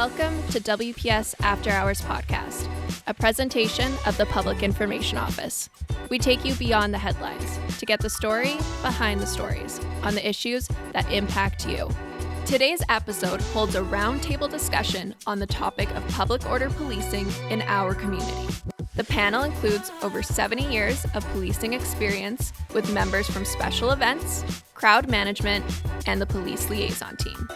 Welcome to WPS After Hours Podcast, a presentation of the Public Information Office. We take you beyond the headlines to get the story behind the stories on the issues that impact you. Today's episode holds a roundtable discussion on the topic of public order policing in our community. The panel includes over 70 years of policing experience with members from special events, crowd management, and the police liaison team.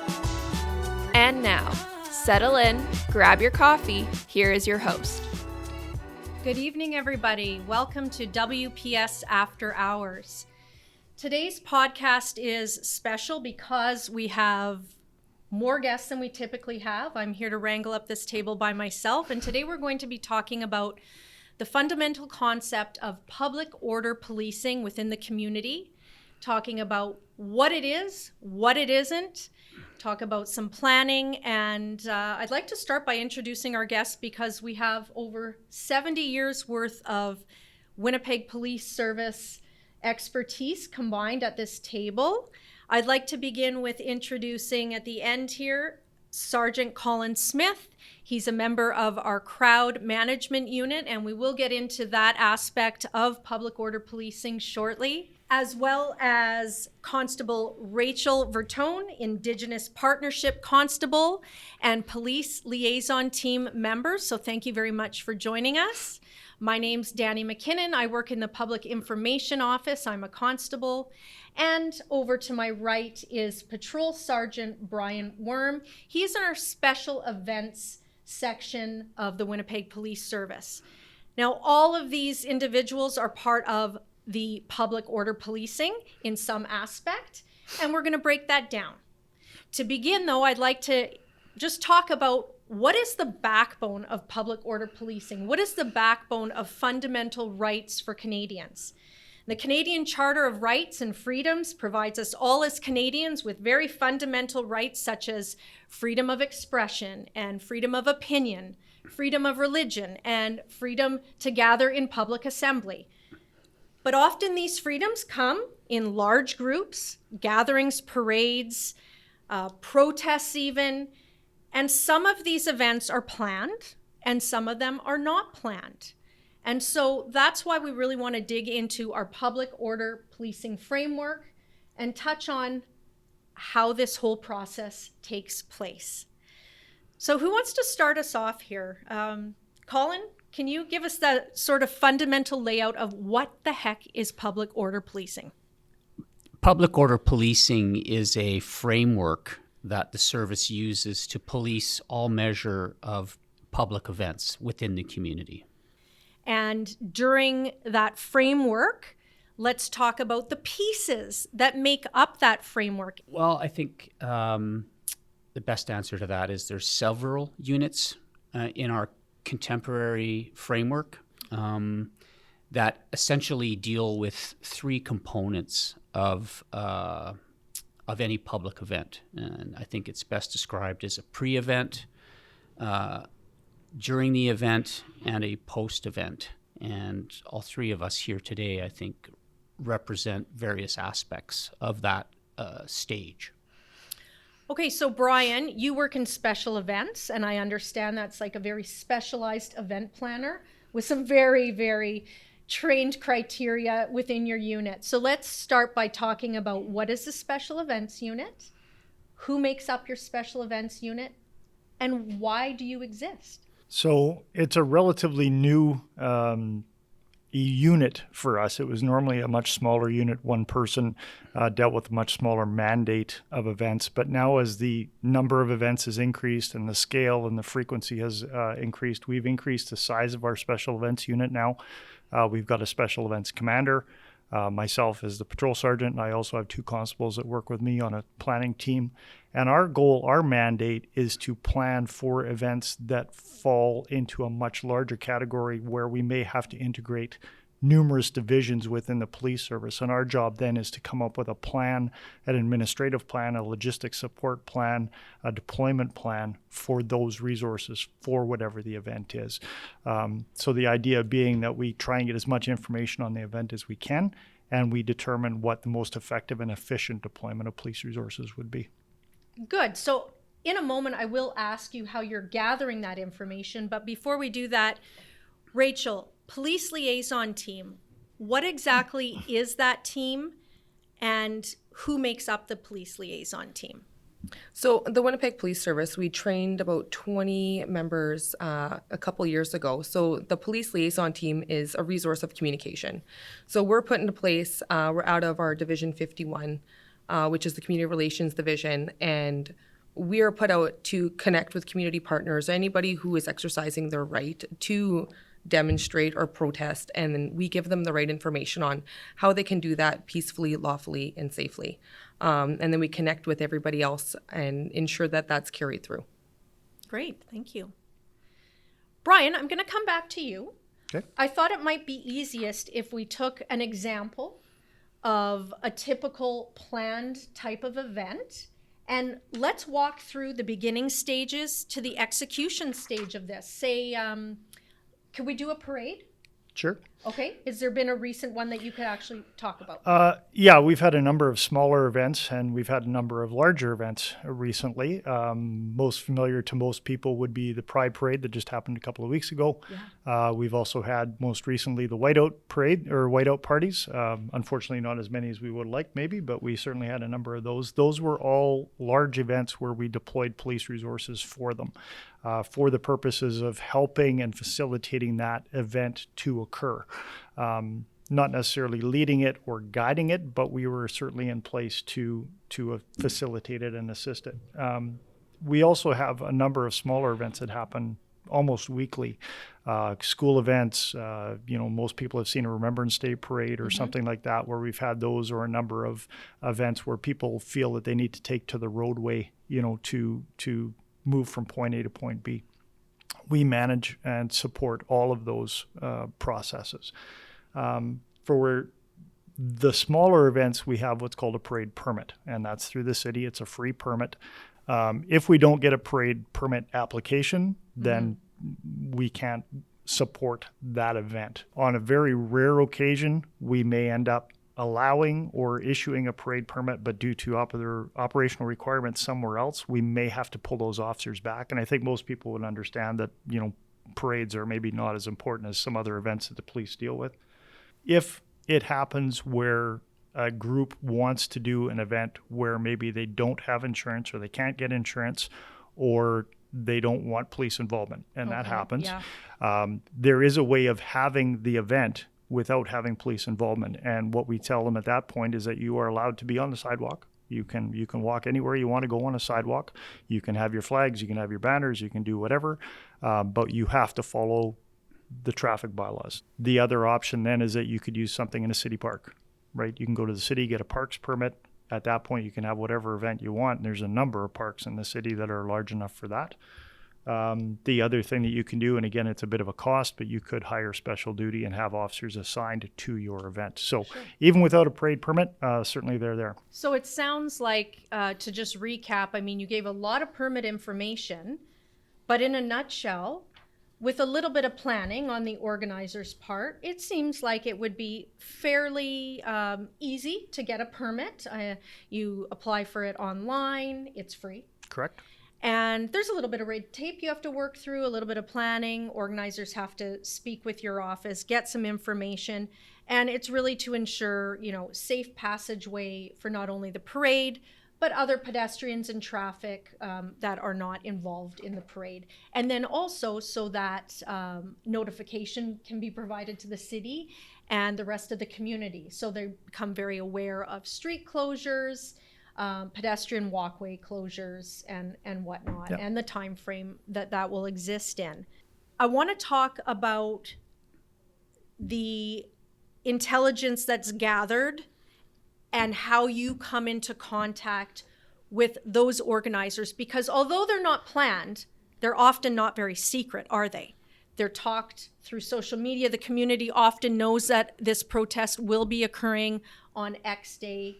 And now, settle in, grab your coffee. Here is your host. Good evening, everybody. Welcome to WPS After Hours. Today's podcast is special because we have more guests than we typically have. I'm here to wrangle up this table by myself, and today we're going to be talking about the fundamental concept of public order policing within the community, talking about what it is, what it isn't, talk about some planning, and I'd like to start by introducing our guests because we have over 70 years worth of Winnipeg Police Service expertise combined at this table. I'd like to begin with introducing at the end here Sergeant Colin Smith. He's a member of our crowd management unit, and we will get into that aspect of public order policing shortly, as well as Constable Rachel Vertone, Indigenous Partnership Constable and Police Liaison Team member. So thank you very much for joining us. My name's Danny McKinnon. I work in the Public Information Office. I'm a constable. And over to my right is Patrol Sergeant Brian Wurm. He's in our special events section of the Winnipeg Police Service. Now, all of these individuals are part of the public order policing in some aspect, and we're going to break that down. To begin, though, I'd like to just talk about what is the backbone of public order policing? What is the backbone of fundamental rights for Canadians? The Canadian Charter of Rights and Freedoms provides us all as Canadians with very fundamental rights such as freedom of expression and freedom of opinion, freedom of religion, and freedom to gather in public assembly. But often these freedoms come in large groups, gatherings, parades, protests even, and some of these events are planned and some of them are not planned. And so that's why we really want to dig into our public order policing framework and touch on how this whole process takes place. So who wants to start us off here? Colin, can you give us the sort of fundamental layout of what the heck is public order policing? Public order policing is a framework that the service uses to police all measure of public events within the community. And during that framework, let's talk about the pieces that make up that framework. Well, I think the best answer to that is there's several units in our contemporary framework that essentially deal with three components of any public event. And I think it's best described as a pre-event, during the event, and a post-event. And all three of us here today, I think, represent various aspects of that stage. Okay, so Brian, you work in special events, and I understand that's like a very specialized event planner with some very, very trained criteria within your unit. So let's start by talking about what is the special events unit, who makes up your special events unit, and why do you exist? So it's a relatively new unit for us. It was normally a much smaller unit. One person dealt with a much smaller mandate of events. But now as the number of events has increased and the scale and the frequency has increased, we've increased the size of our special events unit now. We've got a special events commander, myself as the patrol sergeant, and I also have two constables that work with me on a planning team. And our goal, our mandate, is to plan for events that fall into a much larger category where we may have to integrate numerous divisions within the police service. And our job then is to come up with a plan, an administrative plan, a logistics support plan, a deployment plan for those resources for whatever the event is. So the idea being that we try and get as much information on the event as we can, and we determine what the most effective and efficient deployment of police resources would be. Good. So in a moment, I will ask you how you're gathering that information. But before we do that, Rachel, Police Liaison Team, what exactly is that team and who makes up the Police Liaison Team? So the Winnipeg Police Service, we trained about 20 members a couple years ago. So the Police Liaison Team is a resource of communication. So we're put into place, we're out of our Division 51, which is the Community Relations Division, and we are put out to connect with community partners, anybody who is exercising their right to demonstrate or protest, and then we give them the right information on how they can do that peacefully, lawfully, and safely. And then we connect with everybody else and ensure that that's carried through. Great, thank you. Brian, I'm going to come back to you. Okay. I thought it might be easiest if we took an example of a typical planned type of event, and let's walk through the beginning stages to the execution stage of this. Say, could we do a parade? Sure. Okay. Has there been a recent one that you could actually talk about? Yeah, we've had a number of smaller events and we've had a number of larger events recently. Most familiar to most people would be the Pride Parade that just happened a couple of weeks ago. Yeah. We've also had most recently the Whiteout Parade or Whiteout parties. Unfortunately, not as many as we would like maybe, but we certainly had a number of those. Those were all large events where we deployed police resources for them. For the purposes of helping and facilitating that event to occur. Not necessarily leading it or guiding it, but we were certainly in place to facilitate it and assist it. We also have a number of smaller events that happen almost weekly. School events, most people have seen a Remembrance Day parade or something like that, where we've had those, or a number of events where people feel that they need to take to the roadway, to move from point A to point B. We manage and support all of those processes. For the smaller events, we have what's called a parade permit, and that's through the city. It's a free permit. If we don't get a parade permit application, then we can't support that event. On a very rare occasion, we may end up allowing or issuing a parade permit, but due to operational requirements somewhere else, we may have to pull those officers back. And I think most people would understand that, parades are maybe not as important as some other events that the police deal with. If it happens where a group wants to do an event where maybe they don't have insurance or they can't get insurance or they don't want police involvement, and that happens, there is a way of having the event without having police involvement. And what we tell them at that point is that you are allowed to be on the sidewalk. You can walk anywhere you want to go on a sidewalk. You can have your flags, you can have your banners, you can do whatever, but you have to follow the traffic bylaws. The other option then is that you could use something in a city park, right? You can go to the city, get a parks permit. At that point, you can have whatever event you want. And there's a number of parks in the city that are large enough for that. The other thing that you can do, and again, it's a bit of a cost, but you could hire special duty and have officers assigned to your event. So even without a parade permit, certainly they're there. So it sounds like, to just recap, you gave a lot of permit information, but in a nutshell, with a little bit of planning on the organizer's part, it seems like it would be fairly easy to get a permit. You apply for it online, it's free. Correct. And there's a little bit of red tape you have to work through, a little bit of planning. Organizers have to speak with your office, get some information. And it's really to ensure, safe passageway for not only the parade, but other pedestrians and traffic that are not involved in the parade. And then also so that notification can be provided to the city and the rest of the community. So they become very aware of street closures, pedestrian walkway closures and whatnot, and the time frame that will exist in. I want to talk about the intelligence that's gathered and how you come into contact with those organizers, because although they're not planned, they're often not very secret, are they? They're talked through social media. The community often knows that this protest will be occurring on X day.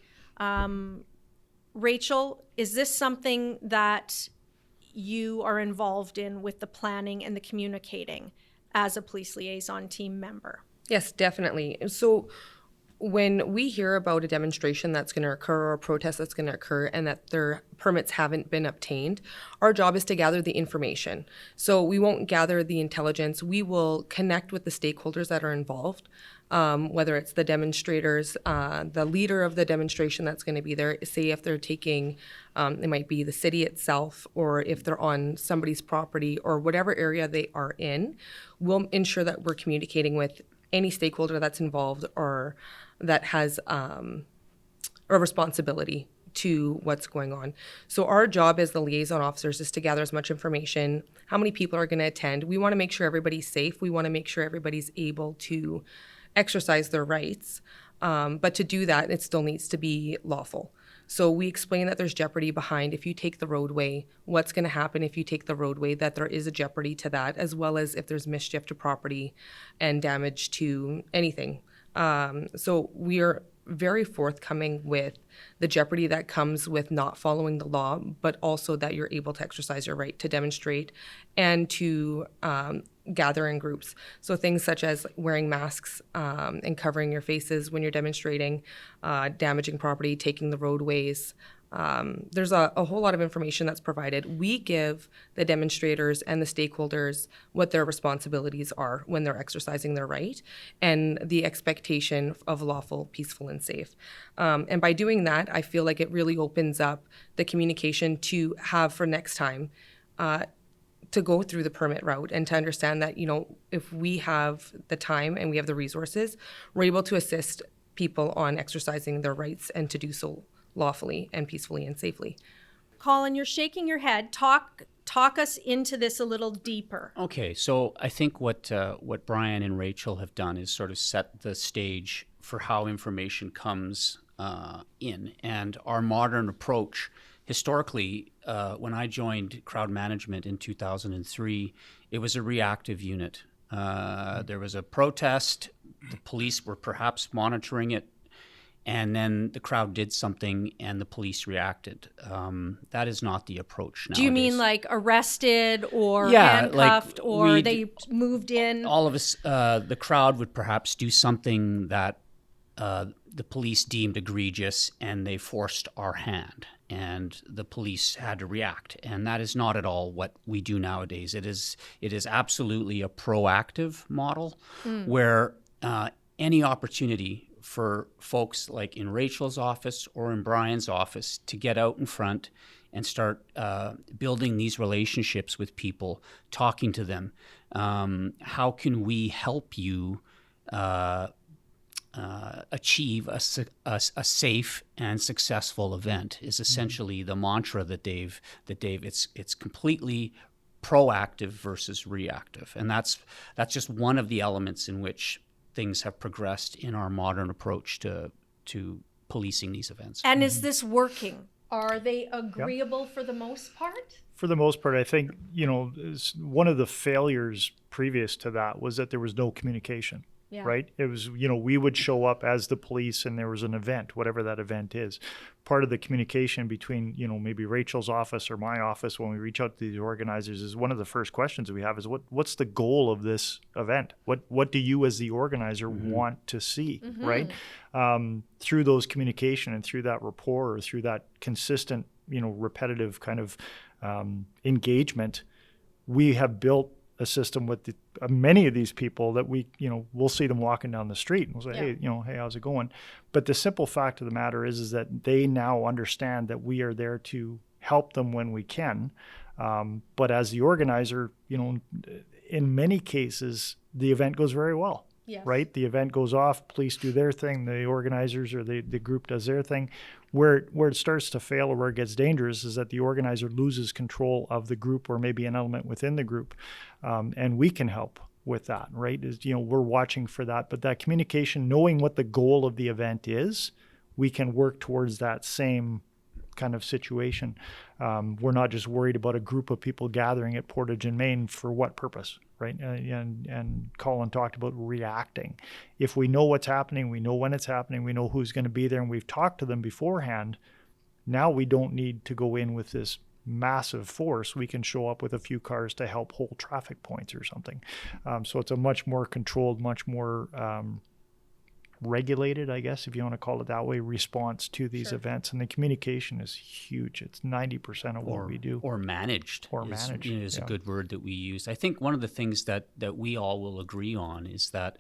Rachel, is this something that you are involved in with the planning and the communicating as a police liaison team member? Yes, definitely. So When we hear about a demonstration that's going to occur or a protest that's going to occur and that their permits haven't been obtained, our job is to gather the information. So we won't gather the intelligence. We will connect with the stakeholders that are involved, whether it's the demonstrators, the leader of the demonstration that's going to be there, say if they're taking, it might be the city itself, or if they're on somebody's property or whatever area they are in, we'll ensure that we're communicating with any stakeholder that's involved or that has a responsibility to what's going on. So our job as the liaison officers is to gather as much information, how many people are going to attend. We want to make sure everybody's safe. We want to make sure everybody's able to exercise their rights. But to do that, it still needs to be lawful. So we explain that there's jeopardy behind if you take the roadway, what's going to happen if you take the roadway, that there is a jeopardy to that, as well as if there's mischief to property and damage to anything. So we are very forthcoming with the jeopardy that comes with not following the law, but also that you're able to exercise your right to demonstrate and to gather in groups. So things such as wearing masks and covering your faces when you're demonstrating, damaging property, taking the roadways. There's a whole lot of information that's provided. We give the demonstrators and the stakeholders what their responsibilities are when they're exercising their right and the expectation of lawful, peaceful, and safe. And by doing that, I feel like it really opens up the communication to have for next time to go through the permit route and to understand that, you know, if we have the time and we have the resources, we're able to assist people on exercising their rights and to do so lawfully and peacefully and safely. Colin, you're shaking your head. Talk us into this a little deeper. Okay, so I think what Brian and Rachel have done is sort of set the stage for how information comes in. And our modern approach, historically, when I joined crowd management in 2003, it was a reactive unit. There was a protest, the police were perhaps monitoring it, and then the crowd did something and the police reacted. That is not the approach nowadays. Do you mean like arrested or handcuffed or they moved in? All of us, the crowd would perhaps do something that the police deemed egregious and they forced our hand and the police had to react. And that is not at all what we do nowadays. It is absolutely a proactive model where any opportunity for folks like in Rachel's office or in Brian's office to get out in front and start building these relationships with people, talking to them. How can we help you achieve a safe and successful event is essentially the mantra that Dave, it's completely proactive versus reactive. And that's just one of the elements in which things have progressed in our modern approach to policing these events. And is this working? Are they agreeable for the most part? For the most part, I think, you know, one of the failures previous to that was that there was no communication. Yeah. Right? It was, you know, we would show up as the police and there was an event, whatever that event is. Part of the communication between, you know, maybe Rachel's office or my office when we reach out to these organizers is one of the first questions we have is what's the goal of this event? What do you as the organizer want to see, right? Through those communication and through that rapport or through that consistent, you know, repetitive kind of engagement, we have built a system with many of these people that we, you know, we'll see them walking down the street and we'll say, hey, you know, hey, how's it going? But the simple fact of the matter is that they now understand that we are there to help them when we can. But as the organizer, you know, in many cases, the event goes very well. Yes. Right? The event goes off, police do their thing, the organizers or the group does their thing. Where it starts to fail or where it gets dangerous is that the organizer loses control of the group or maybe an element within the group. And we can help with that, right? Is, you know, we're watching for that. But that communication, knowing what the goal of the event is, we can work towards that same kind of situation. We're not just worried about a group of people gathering at Portage and Main for what purpose, right? And Colin talked about reacting. If we know what's happening, we know when it's happening, we know who's going to be there, and we've talked to them beforehand, now we don't need to go in with this massive force. We can show up with a few cars to help hold traffic points or something. So it's a much more controlled, much more regulated, I guess, if you want to call it that way, response to these events. And the communication is huge. It's 90% of what we do. Or managed. Is a good word that we use. I think one of the things that we all will agree on is that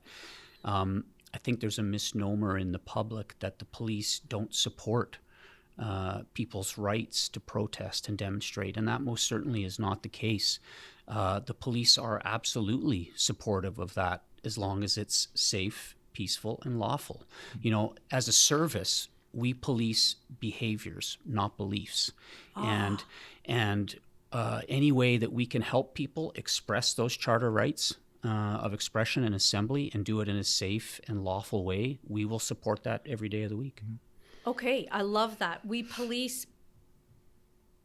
I think there's a misnomer in the public that the police don't support people's rights to protest and demonstrate, and that most certainly is not the case. The police are absolutely supportive of that as long as it's safe, peaceful, and lawful. You know, as a service, we police behaviors, not beliefs. And any way that we can help people express those charter rights of expression and assembly and do it in a safe and lawful way, we will support that every day of the week. Okay, I love that. We police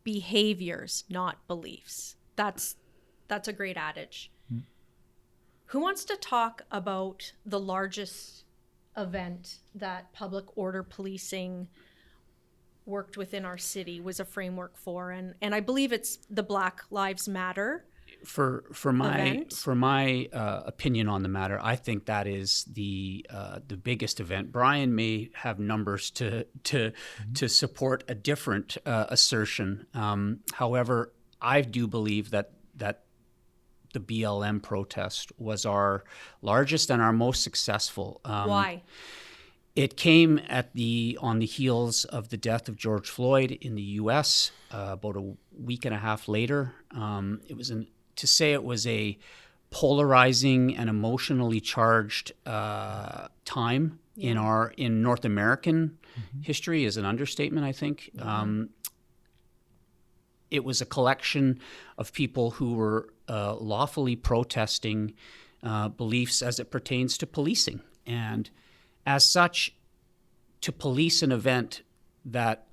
behaviors, not beliefs. That's a great adage. Who wants to talk about the largest event that public order policing worked within our city, was a framework for, and I believe it's the Black Lives Matter For my opinion on the matter, I think that is the biggest event. Brian may have numbers to support a different assertion. However, I do believe that the BLM protest was our largest and our most successful. Why? It came on the heels of the death of George Floyd in the U.S. About a week and a half later. To say it was a polarizing and emotionally charged time in North American history is an understatement, I think. It was a collection of people who were lawfully protesting beliefs as it pertains to policing. And as such, to police an event that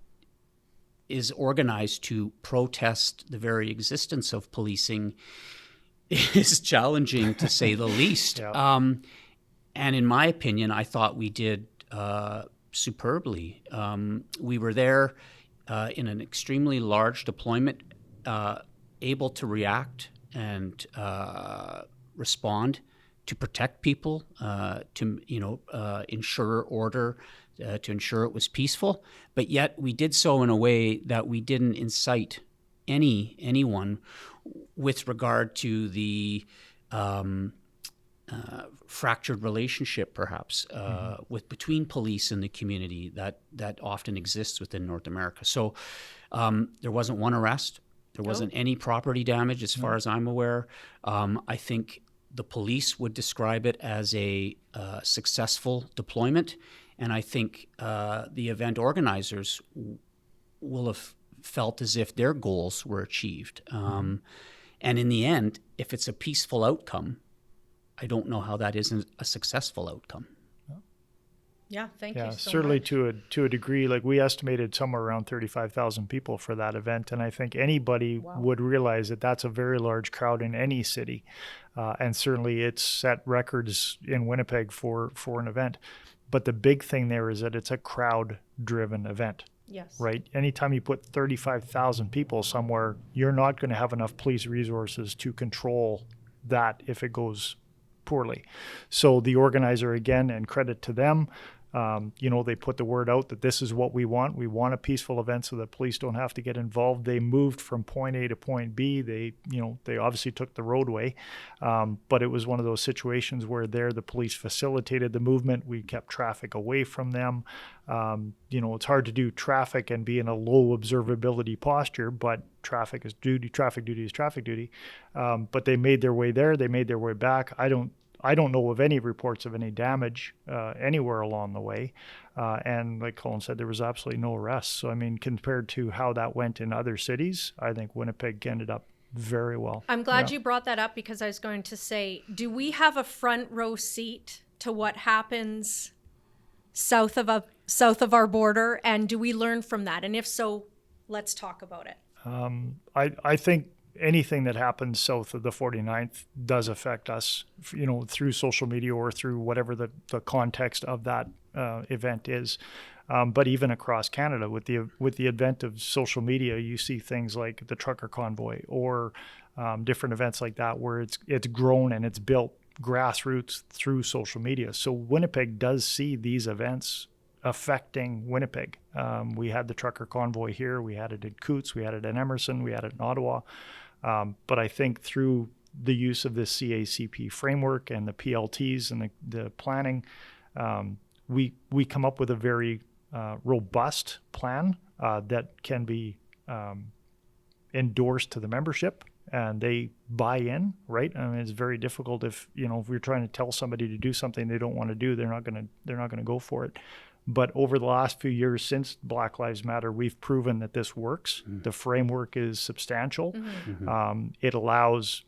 is organized to protest the very existence of policing is challenging, to say the least. And in my opinion, I thought we did superbly. We were there in an extremely large deployment, able to react and respond, to protect people, to ensure order, to ensure it was peaceful. But yet we did so in a way that we didn't incite anyone with regard to the fractured relationship, perhaps, between police and the community that often exists within North America. So there wasn't one arrest. There wasn't any property damage, as far as I'm aware. I think the police would describe it as a successful deployment, and I think the event organizers will have felt as if their goals were achieved. And in the end, if it's a peaceful outcome, I don't know how that isn't a successful outcome. Yeah, thank you so certainly much. to a degree. Like, we estimated somewhere around 35,000 people for that event, and I think anybody would realize that that's a very large crowd in any city, and certainly it's set records in Winnipeg for an event. But the big thing there is that it's a crowd-driven event. Yes. Right? Anytime you put 35,000 people somewhere, you're not going to have enough police resources to control that if it goes poorly. So the organizer, again, and credit to them, they put the word out that this is what we want. We want a peaceful event so that police don't have to get involved. They moved from point A to point B. They obviously took the roadway, but it was one of those situations where the police facilitated the movement. We kept traffic away from them. It's hard to do traffic and be in a low observability posture, but traffic is duty. Traffic duty is traffic duty. But they made their way there. They made their way back. I don't know of any reports of any damage anywhere along the way. And like Colin said, there was absolutely no arrests. So, I mean, compared to how that went in other cities, I think Winnipeg ended up very well. I'm glad you brought that up, because I was going to say, do we have a front row seat to what happens south of our border? And do we learn from that? And if so, let's talk about it. I think anything that happens south of the 49th does affect us, through social media or through whatever the context of that event is. But even across Canada, with the advent of social media, you see things like the trucker convoy or different events like that, where it's grown and it's built grassroots through social media. So Winnipeg does see these events affecting Winnipeg. We had the trucker convoy here. We had it in Coutts. We had it in Emerson. We had it in Ottawa. But I think through the use of this CACP framework and the PLTs and the planning, we come up with a very robust plan that can be endorsed to the membership, and they buy in, right? I mean, it's very difficult if we're trying to tell somebody to do something they don't want to do, they're not going to go for it. But over the last few years since Black Lives Matter, we've proven that this works. Mm-hmm. The framework is substantial. Mm-hmm. It allows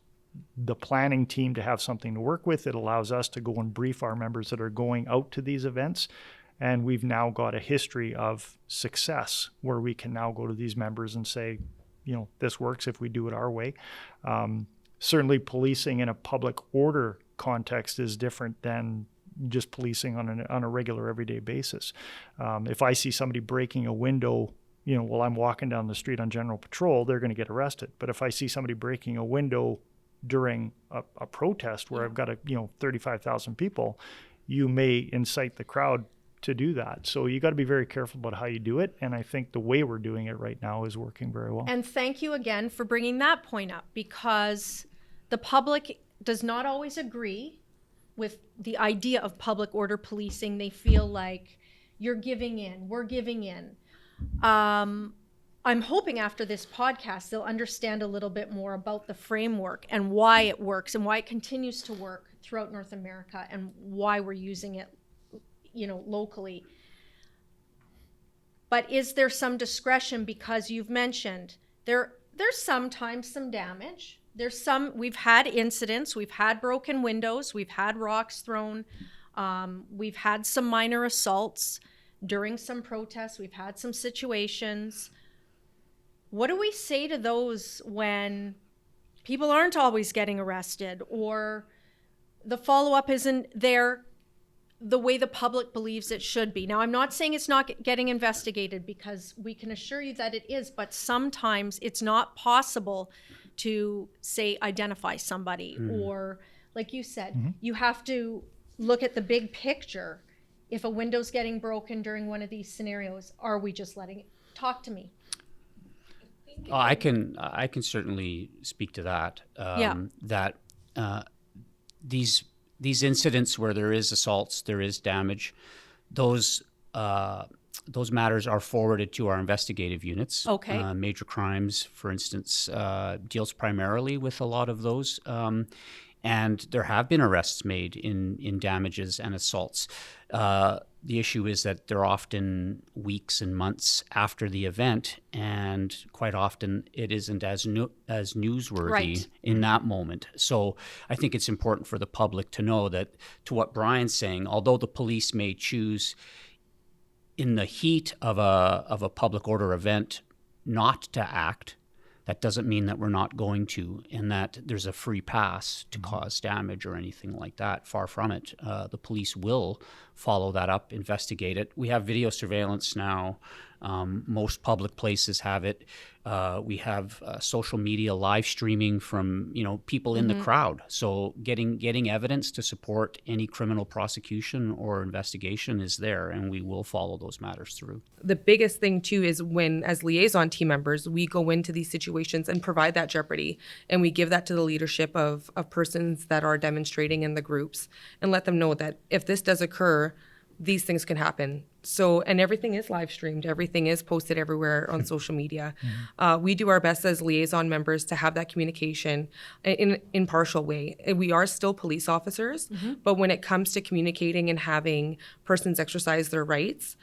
the planning team to have something to work with. It allows us to go and brief our members that are going out to these events. And we've now got a history of success where we can now go to these members and say, this works if we do it our way. Certainly policing in a public order context is different than just policing on a regular everyday basis. If I see somebody breaking a window, while I'm walking down the street on general patrol, they're going to get arrested. But if I see somebody breaking a window during a protest where I've got 35,000 people, you may incite the crowd to do that. So you got to be very careful about how you do it. And I think the way we're doing it right now is working very well. And thank you again for bringing that point up, because the public does not always agree with the idea of public order policing. They feel like you're giving in, we're giving in. I'm hoping after this podcast, they'll understand a little bit more about the framework and why it works and why it continues to work throughout North America and why we're using it, locally. But is there some discretion? Because you've mentioned there's sometimes some damage. We've had incidents, we've had broken windows, we've had rocks thrown, we've had some minor assaults during some protests, we've had some situations. What do we say to those when people aren't always getting arrested, or the follow-up isn't there the way the public believes it should be? Now, I'm not saying it's not getting investigated, because we can assure you that it is, but sometimes it's not possible to, say, identify somebody, or like you said, you have to look at the big picture. If a window's getting broken during one of these scenarios, are we just letting it? Talk to me. I can certainly speak to that. That these incidents where there is assaults, there is damage, those matters are forwarded to our investigative units. Okay. Major crimes, for instance, deals primarily with a lot of those. And there have been arrests made in damages and assaults. The issue is that they're often weeks and months after the event, and quite often it isn't as newsworthy in that moment. So I think it's important for the public to know that, to what Brian's saying, although the police may choose in the heat of a public order event not to act, that doesn't mean that we're not going to, and that there's a free pass to cause damage or anything like that. Far from it. The police will follow that up, investigate it. We have video surveillance now. Most public places have it. We have social media live streaming from people in the crowd. So getting evidence to support any criminal prosecution or investigation is there, and we will follow those matters through. The biggest thing too is when, as liaison team members, we go into these situations and provide that jeopardy, and we give that to the leadership of persons that are demonstrating in the groups, and let them know that if this does occur, these things can happen. So, and everything is live streamed. Everything is posted everywhere on social media. We do our best as liaison members to have that communication in an impartial way. We are still police officers, but when it comes to communicating and having persons exercise their rights,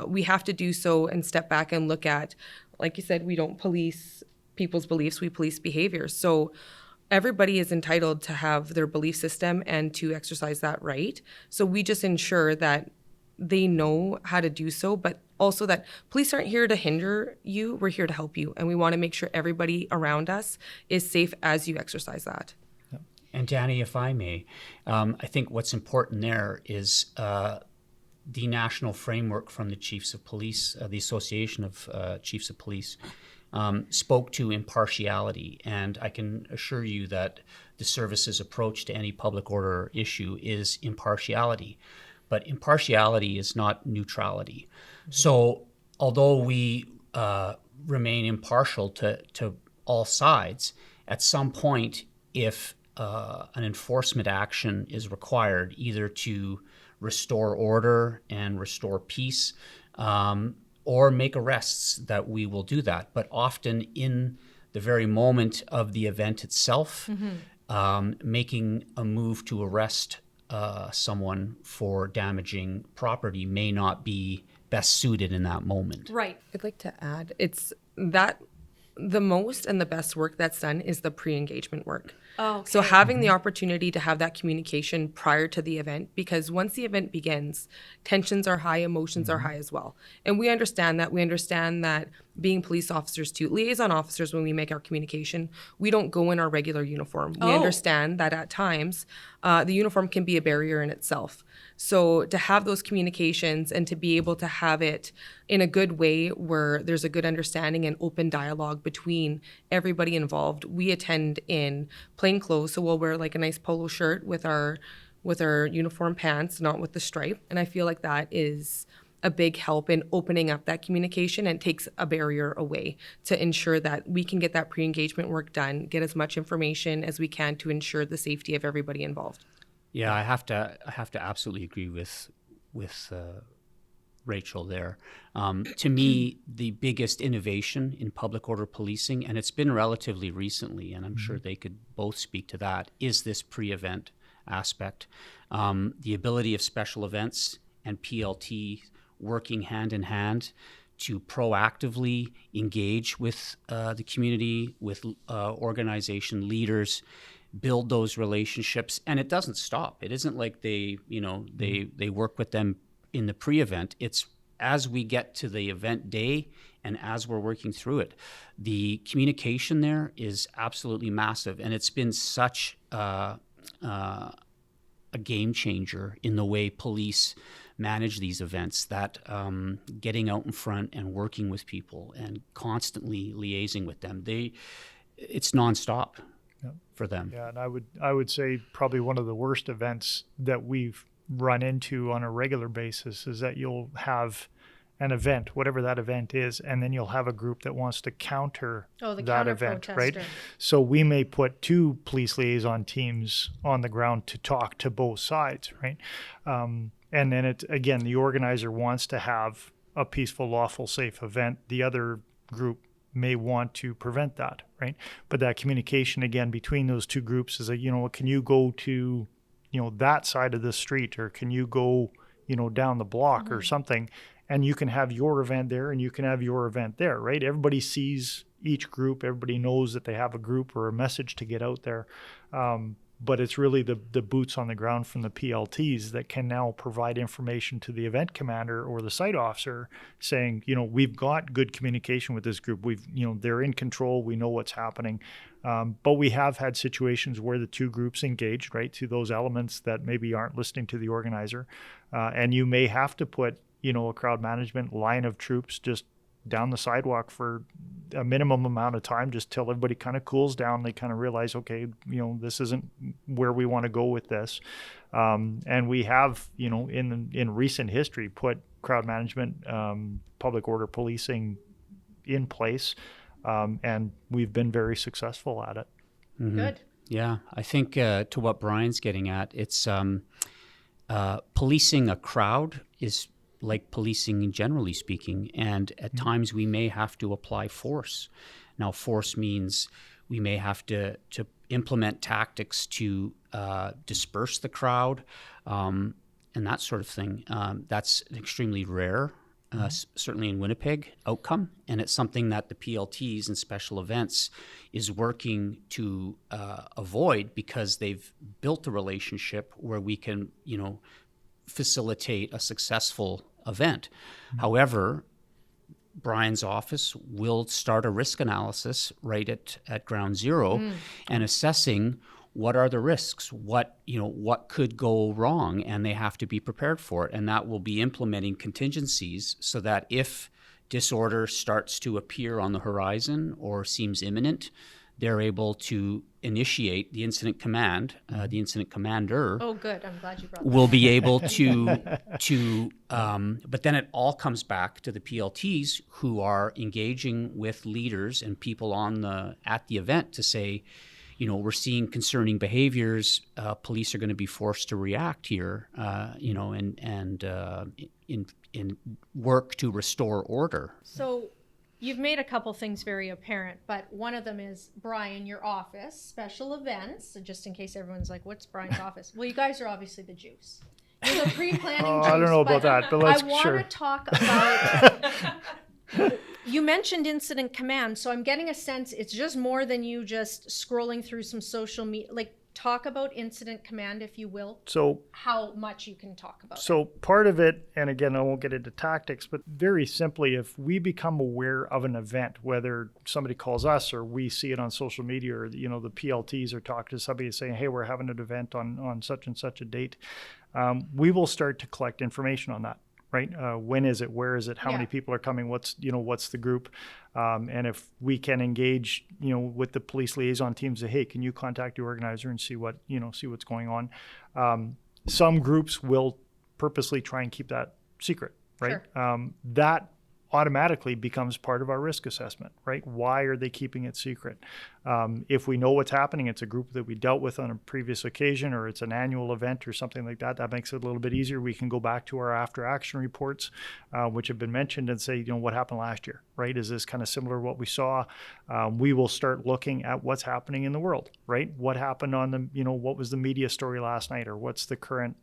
we have to do so and step back and look at, like you said, we don't police people's beliefs, we police behaviors. So everybody is entitled to have their belief system and to exercise that right. So we just ensure that they know how to do so, but also that police aren't here to hinder you, we're here to help you. And we want to make sure everybody around us is safe as you exercise that. And Danny, if I may, I think what's important there is the national framework from the Chiefs of Police, the Association of Chiefs of Police, spoke to impartiality. And I can assure you that the service's approach to any public order issue is impartiality. But impartiality is not neutrality. Mm-hmm. So although we remain impartial to all sides, at some point, if an enforcement action is required, either to restore order and restore peace, or make arrests, that we will do that. But often in the very moment of the event itself, making a move to arrest someone for damaging property may not be best suited in that moment. Right. I'd like to add, it's that the most and the best work that's done is the pre-engagement work. Oh, okay. So having the opportunity to have that communication prior to the event, because once the event begins, tensions are high, emotions are high as well. And we understand that. We understand that being police officers too, liaison officers, when we make our communication, we don't go in our regular uniform. We understand that at times the uniform can be a barrier in itself. So to have those communications and to be able to have it in a good way where there's a good understanding and open dialogue between everybody involved. We attend in plain clothes, so we'll wear like a nice polo shirt with our uniform pants, not with the stripe. And I feel like that is a big help in opening up that communication and takes a barrier away to ensure that we can get that pre-engagement work done, get as much information as we can to ensure the safety of everybody involved. Yeah, I have to absolutely agree with Rachel there. To me, the biggest innovation in public order policing, and it's been relatively recently, and I'm sure they could both speak to that, is this pre-event aspect. The ability of special events and PLT working hand in hand to proactively engage with the community, with organization leaders, build those relationships. And it doesn't stop. It isn't like they work with them in the pre-event. It's as we get to the event day and as we're working through it, the communication there is absolutely massive. And it's been such a game changer in the way police manage these events, that getting out in front and working with people and constantly liaising with them, it's nonstop for them. Yeah, and I would say probably one of the worst events that we've run into on a regular basis is that you'll have an event, whatever that event is, and then you'll have a group that wants to counter that event, right? So we may put 2 police liaison teams on the ground to talk to both sides, right? And then again, the organizer wants to have a peaceful, lawful, safe event. The other group may want to prevent that, right? But that communication again between those 2 groups is can you go to that side of the street, or can you go down the block or something, and you can have your event there and you can have your event there, right? Everybody sees each group, everybody knows that they have a group or a message to get out there. But it's really the boots on the ground from the PLTs that can now provide information to the event commander or the site officer saying, we've got good communication with this group. They're in control. We know what's happening. But we have had situations where the 2 groups engaged, right, to those elements that maybe aren't listening to the organizer. And you may have to put, a crowd management line of troops just down the sidewalk for a minimum amount of time, just till everybody kind of cools down. They kind of realize, okay, this isn't where we want to go with this. And we have, in recent history, put crowd management, public order policing in place, and we've been very successful at it. Mm-hmm. Good. Yeah, I think to what Brian's getting at, it's policing a crowd is like policing generally speaking, and at times we may have to apply force. Now, force means we may have to implement tactics to disperse the crowd and that sort of thing. That's an extremely rare, certainly in Winnipeg, outcome, and it's something that the PLTs and special events is working to avoid, because they've built a relationship where we can, facilitate a successful event. However, Brian's office will start a risk analysis right at ground zero and assessing what are the risks, what could go wrong, and they have to be prepared for it. And that will be implementing contingencies so that if disorder starts to appear on the horizon or seems imminent, they're able to initiate the incident command. The incident commander Oh, good. I'm glad you brought that will up. be able but then it all comes back to the PLTs who are engaging with leaders and people at the event to say, we're seeing concerning behaviors. Police are going to be forced to react here, and in work to restore order. So you've made a couple things very apparent, but one of them is, Brian, your office, special events. So just in case everyone's like, what's Brian's office? Well, you guys are obviously the juice. You're the pre-planning juice. I don't know about that, but let's I want sure. to talk about... You mentioned incident command, so I'm getting a sense it's just more than you just scrolling through some social media. Like, talk about incident command, if you will. So How much you can talk about it. So part of it, and again, I won't get into tactics, but very simply, if we become aware of an event, whether somebody calls us or we see it on social media, or the PLTs are talking to somebody saying, hey, we're having an event on such and such a date, we will start to collect information on that. Right? When is it? Where is it? How many people are coming? What's the group? And if we can engage, with the police liaison teams, say, hey, can you contact the organizer and see what's going on? Some groups will purposely try and keep that secret, right? Sure. That automatically becomes part of our risk assessment, right? Why are they keeping it secret? If we know what's happening, it's a group that we dealt with on a previous occasion, or it's an annual event or something like that, that makes it a little bit easier. We can go back to our after action reports, which have been mentioned, and say, what happened last year, right? Is this kind of similar to what we saw? We will start looking at what's happening in the world, right? What happened on what was the media story last night, or what's the current,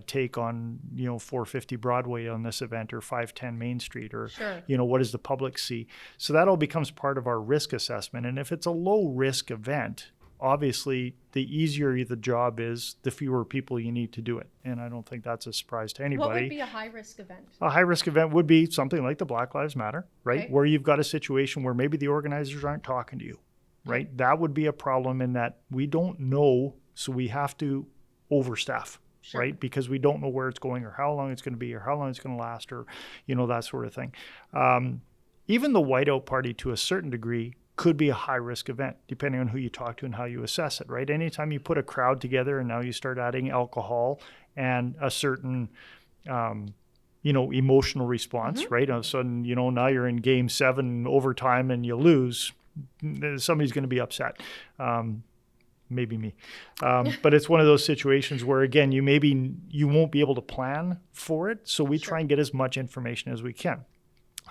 take on, 450 Broadway on this event, or 510 Main Street, or, Sure. What does the public see? So that all becomes part of our risk assessment. And if it's a low risk event, obviously the easier the job is, the fewer people you need to do it. And I don't think that's a surprise to anybody. What would be a high-risk event? A high-risk event would be something like the Black Lives Matter, right? Okay. Where you've got a situation where maybe the organizers aren't talking to you, right? That would be a problem in that we don't know, so we have to overstaff. Sure. Right? Because we don't know where it's going, or how long it's going to be, or how long it's going to last, or, that sort of thing. Even the whiteout party, to a certain degree, could be a high-risk event, depending on who you talk to and how you assess it, right? Anytime you put a crowd together and now you start adding alcohol and a certain, emotional response, right? All of a sudden, now you're in game 7 overtime and you lose, somebody's going to be upset. Maybe me. But it's one of those situations where, again, you won't be able to plan for it. So we try and get as much information as we can.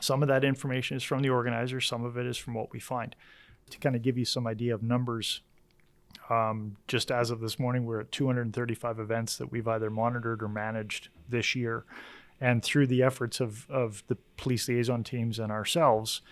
Some of that information is from the organizer. Some of it is from what we find. To kind of give you some idea of numbers, just as of this morning, we're at 235 events that we've either monitored or managed this year. And through the efforts of the police liaison teams and ourselves,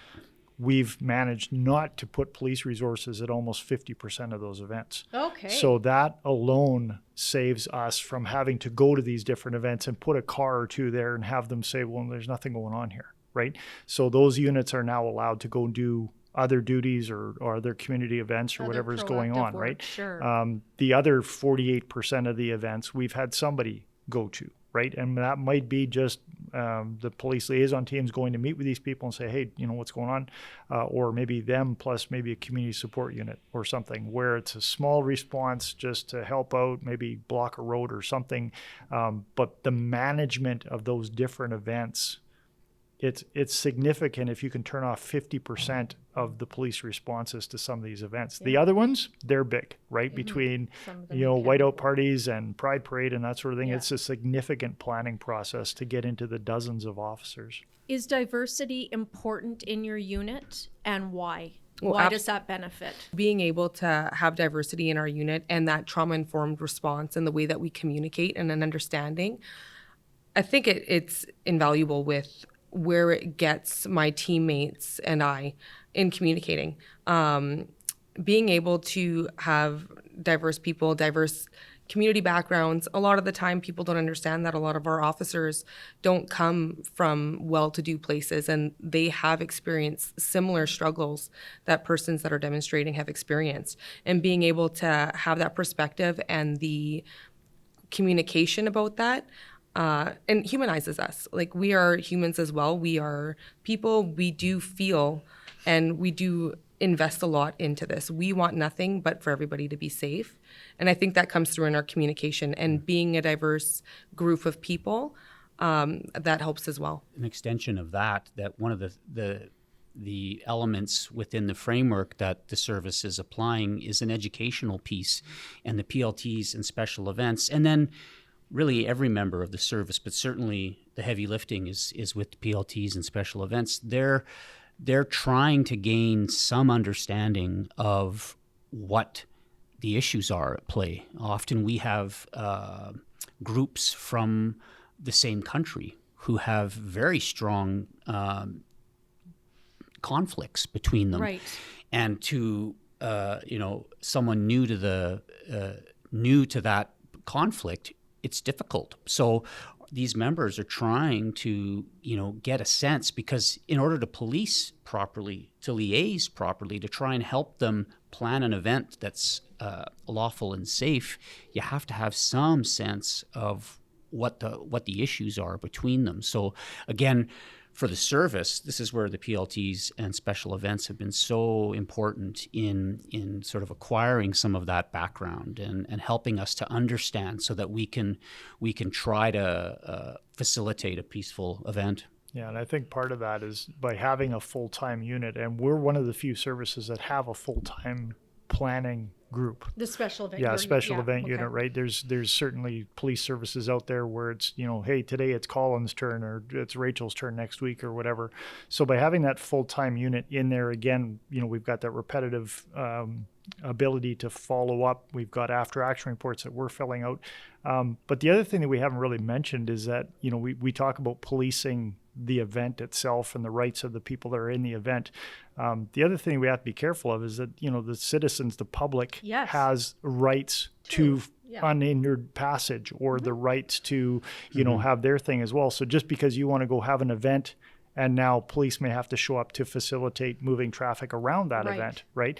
we've managed not to put police resources at almost 50% of those events. Okay. So that alone saves us from having to go to these different events and put a car or two there and have them say, well, there's nothing going on here, right? So those units are now allowed to go do other duties or other community events or Other whatever is going proactive on, work, right? sure. The other 48% of the events we've had somebody go to, right? And that might be just the police liaison teams going to meet with these people and say, hey, what's going on? Or maybe them plus maybe a community support unit or something, where it's a small response just to help out, maybe block a road or something. But the management of those different events, it's significant if you can turn off 50% of the police responses to some of these events. The other ones, they're big, right? Between, Some of them you can't whiteout parties and Pride Parade and that sort of thing. Yeah. It's a significant planning process to get into the dozens of officers. Is diversity important in your unit, and why? Well, Why does that benefit? Being able to have diversity in our unit and that trauma-informed response and the way that we communicate and an understanding, I think it's invaluable with where it gets my teammates and I in communicating. Being able to have diverse people, diverse community backgrounds. A lot of the time people don't understand that a lot of our officers don't come from well-to-do places, and they have experienced similar struggles that persons that are demonstrating have experienced. And being able to have that perspective and the communication about that, and humanizes us. Like, we are humans as well. We are people. We do feel, and we do invest a lot into this. We want nothing but for everybody to be safe. And I think that comes through in our communication, and being a diverse group of people, that helps as well. An extension of that one of the elements within the framework that the service is applying is an educational piece, and the PLTs and special events, and then really every member of the service, but certainly the heavy lifting is with the PLTs and special events. They're trying to gain some understanding of what the issues are at play. Often we have groups from the same country who have very strong conflicts between them, Right. and to someone new to that conflict, it's difficult. So these members are trying to get a sense, because in order to police properly, to liaise properly, to try and help them plan an event that's lawful and safe, you have to have some sense of what the issues are between them. So again, for the service, this is where the PLTs and special events have been so important in sort of acquiring some of that background and helping us to understand, so that we can try to facilitate a peaceful event. Yeah, and I think part of that is by having a full-time unit, and we're one of the few services that have a full-time planning group. The special event. Yeah, special event okay. unit, right? There's certainly police services out there where it's, hey, today it's Colin's turn, or it's Rachel's turn next week, or whatever. So by having that full-time unit in there, again, we've got that repetitive ability to follow up. We've got after action reports that we're filling out. But the other thing that we haven't really mentioned is that, we talk about policing the event itself and the rights of the people that are in the event. The other thing we have to be careful of is that, the citizens, the public, Yes. has rights to Yeah. unhindered passage, or the rights to, have their thing as well. So just because you want to go have an event, and now police may have to show up to facilitate moving traffic around that Right. event, right?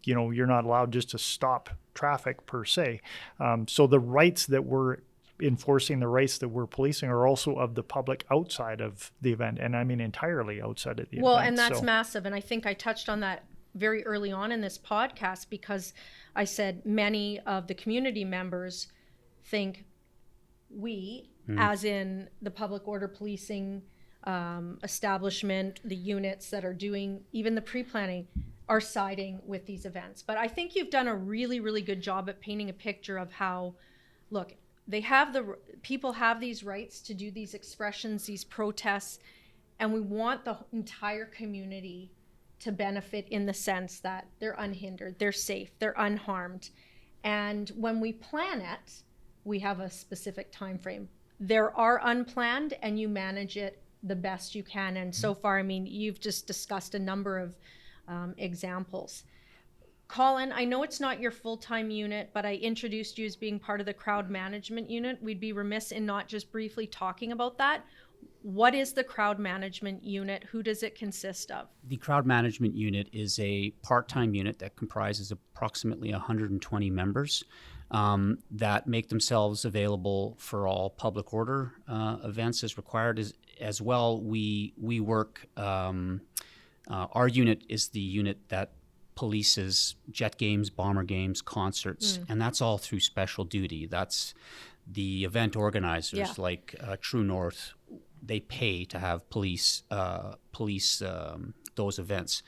You're not allowed just to stop traffic per se. So the rights that we're enforcing, the rights that we're policing, are also of the public outside of the event. And I mean entirely outside of the Well, event. and that's So- massive. And I think I touched on that very early on in this podcast, because I said many of the community members think we, as in the public order policing establishment, the units that are doing even the pre-planning, are siding with these events. But I think you've done a really, really good job at painting a picture of how, look, people have these rights to do these expressions, these protests, and we want the entire community to benefit in the sense that they're unhindered, they're safe, they're unharmed. And when we plan it, we have a specific time frame. There are unplanned, and you manage it the best you can. And so far, you've just discussed a number of examples. Colin, I know it's not your full-time unit, but I introduced you as being part of the crowd management unit. We'd be remiss in not just briefly talking about that. What is the crowd management unit? Who does it consist of? The crowd management unit is a part-time unit that comprises approximately 120 members that make themselves available for all public order events as required. As well, we work, our unit is the unit that polices jet games, bomber games, concerts, and that's all through special duty. That's the event organizers like True North. They pay to have police those events.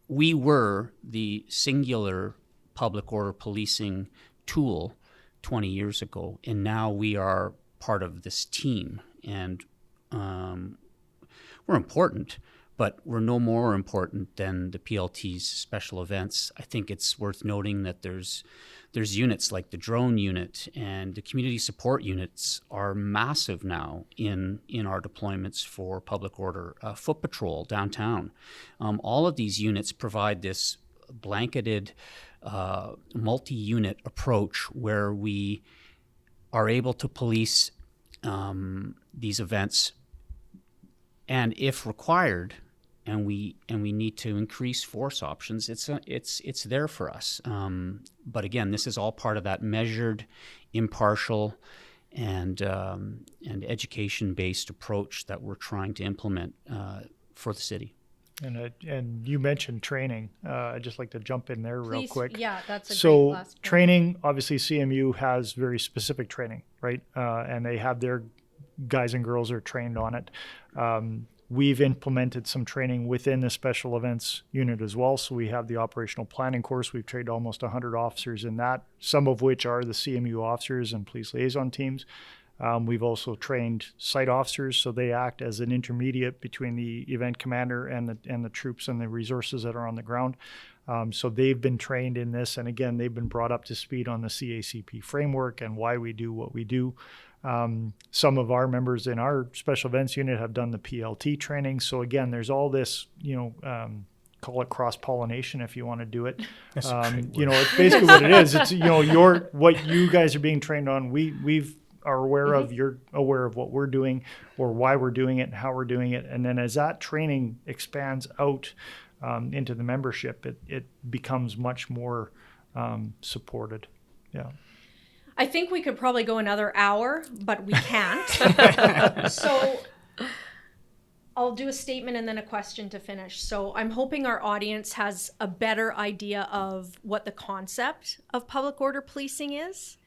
We were the singular public order policing tool 20 years ago, and now we are part of this team, and we're important, but we're no more important than the PLT's special events. I think it's worth noting that there's units like the drone unit and the community support units are massive now in our deployments for public order. Foot patrol downtown. All of these units provide this blanketed multi-unit approach where we are able to police these events, and if required, and we need to increase force options, it's there for us. But again, this is all part of that measured, impartial, and education-based approach that we're trying to implement for the city. And you mentioned training. I'd just like to jump in there real quick. Yeah, that's a great So last point. training, obviously CMU has very specific training, right? And they have their guys and girls are trained on it. We've implemented some training within the special events unit as well. So we have the operational planning course. We've trained almost 100 officers in that, some of which are the CMU officers and police liaison teams. We've also trained site officers, so they act as an intermediate between the event commander and the troops and the resources that are on the ground. So they've been trained in this, and again, they've been brought up to speed on the CACP framework and why we do what we do. Some of our members in our special events unit have done the PLT training. So again, there's all this, call it cross-pollination if you want to do it. It's basically what it is. It's, what you guys are being trained on, we've are aware of, you're aware of what we're doing or why we're doing it and how we're doing it. And then as that training expands out into the membership, it becomes much more supported. Yeah. I think we could probably go another hour, but we can't. So I'll do a statement and then a question to finish. So I'm hoping our audience has a better idea of what the concept of public order policing is.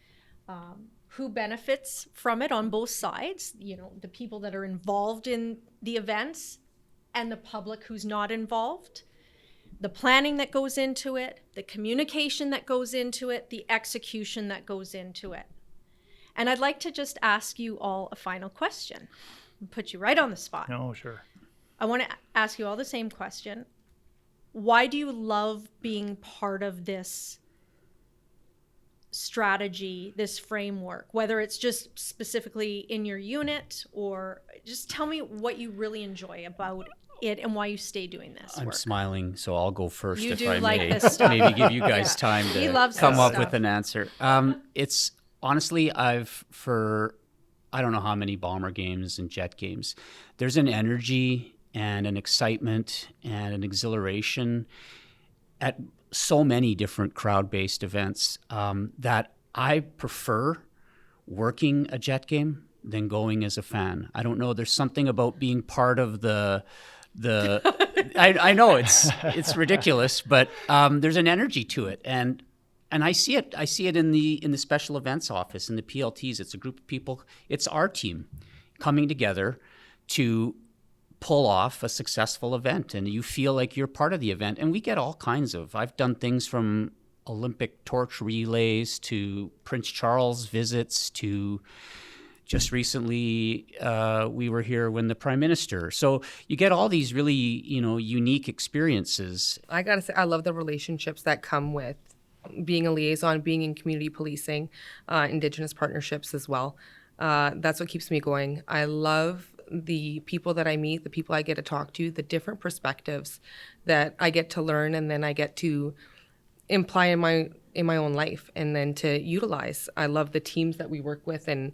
Who benefits from it on both sides, the people that are involved in the events and the public who's not involved, the planning that goes into it, the communication that goes into it, the execution that goes into it. And I'd like to just ask you all a final question and put you right on the spot. No, sure. I want to ask you all the same question. Why do you love being part of this strategy, this framework, whether it's just specifically in your unit, or just tell me what you really enjoy about it and why you stay doing this I'm work. smiling, so I'll go first You if do I like may. this stuff. Maybe give you guys time He to loves come this up stuff. with an answer. It's honestly, for I don't know how many bomber games and jet games, there's an energy and an excitement and an exhilaration at so many different crowd-based events that I prefer working a jet game than going as a fan. I don't know. There's something about being part of the I know it's ridiculous, but there's an energy to it, and I see it. I see it in the special events office, in the PLTs. It's a group of people. It's our team coming together to pull off a successful event, and you feel like you're part of the event. And we get all kinds of. I've done things from Olympic torch relays to Prince Charles visits to just recently we were here when the Prime Minister. So you get all these really unique experiences. I gotta say, I love the relationships that come with being a liaison, being in community policing, Indigenous partnerships as well. That's what keeps me going. I love the people that I meet, the people I get to talk to, the different perspectives that I get to learn, and then I get to imply in my own life and then to utilize. I love the teams that we work with and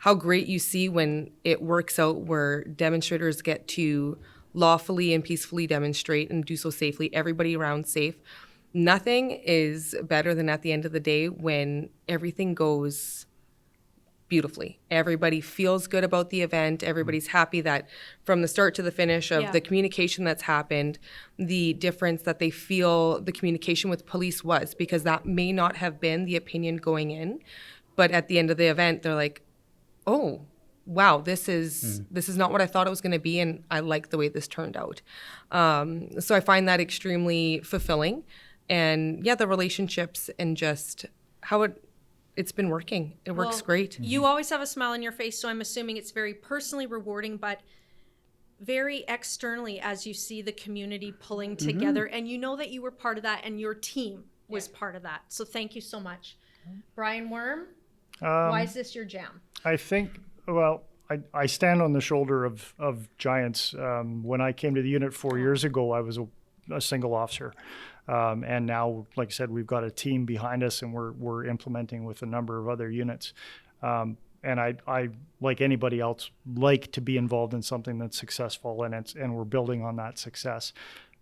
how great you see when it works out where demonstrators get to lawfully and peacefully demonstrate and do so safely, everybody around safe. Nothing is better than at the end of the day when everything goes beautifully. Everybody feels good about the event. Everybody's happy that from the start to the finish of the communication that's happened, the difference that they feel the communication with police was, because that may not have been the opinion going in, but at the end of the event, they're like, oh, wow, this is not what I thought it was going to be, and I like the way this turned out. So I find that extremely fulfilling. And the relationships and just how it's been working. It works great. You always have a smile on your face, so I'm assuming it's very personally rewarding, but very externally as you see the community pulling together, and you know that you were part of that and your team was part of that. So thank you so much. Brian Wurm, why is this your jam? I think, I stand on the shoulder of giants. When I came to the unit 4 years ago, I was a single officer. And now, like I said, we've got a team behind us, and we're implementing with a number of other units. and I like anybody else like to be involved in something that's successful, and we're building on that success.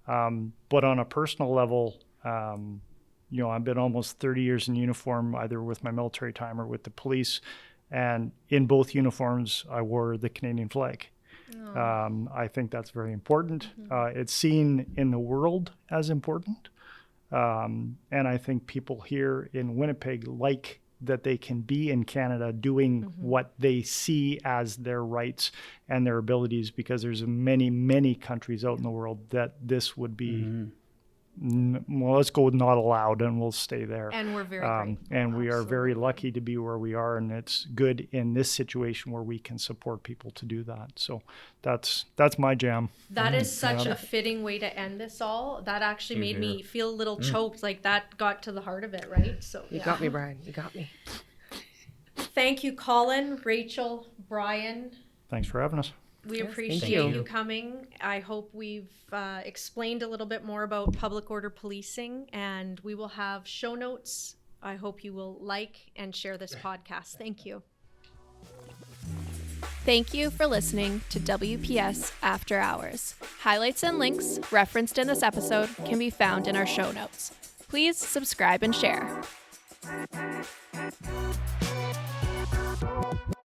But on a personal level, I've been almost 30 years in uniform, either with my military time or with the police. And in both uniforms, I wore the Canadian flag. I think that's very important. It's seen in the world as important. And I think people here in Winnipeg like that they can be in Canada doing what they see as their rights and their abilities, because there's many, many countries out in the world that this would be, well, let's go with not allowed, and we'll stay there. And we're very grateful. And we are very lucky to be where we are, and it's good in this situation where we can support people to do that. So that's my jam. That is such a fitting way to end this all. That actually made me feel a little choked. Like, that got to the heart of it, right? So You got me, Brian. You got me. Thank you, Colin, Rachel, Brian. Thanks for having us. We Yes, appreciate you coming. I hope we've explained a little bit more about public order policing, and we will have show notes. I hope you will like and share this podcast. Thank you. Thank you for listening to WPS After Hours. Highlights and links referenced in this episode can be found in our show notes. Please subscribe and share.